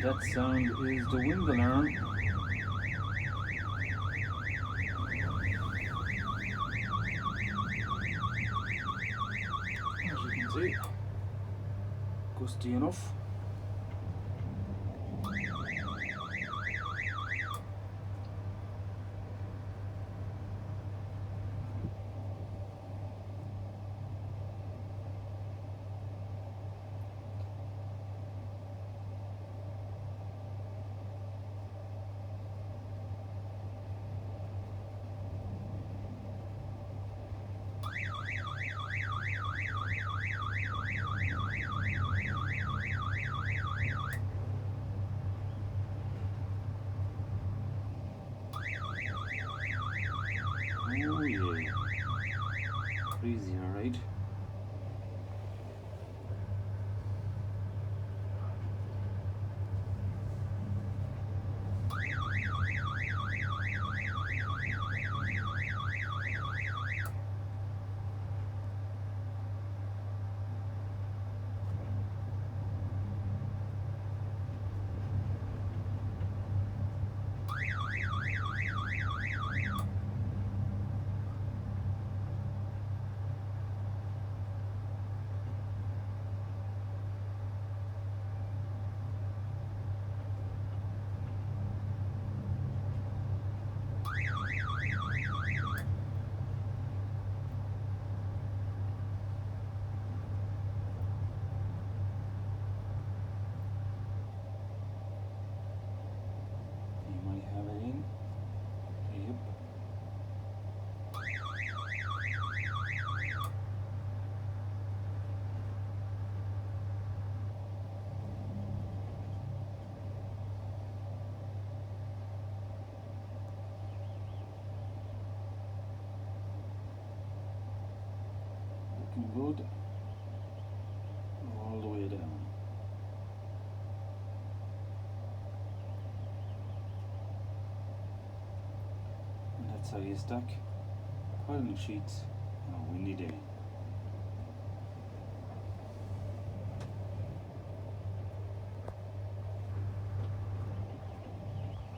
That sound is the wind alarm. As you can see, gusty enough. Oh yeah, crazy, alright. You might have it in. Yep. Looking good. All the way down. And that's how you stack piling sheets on a windy day.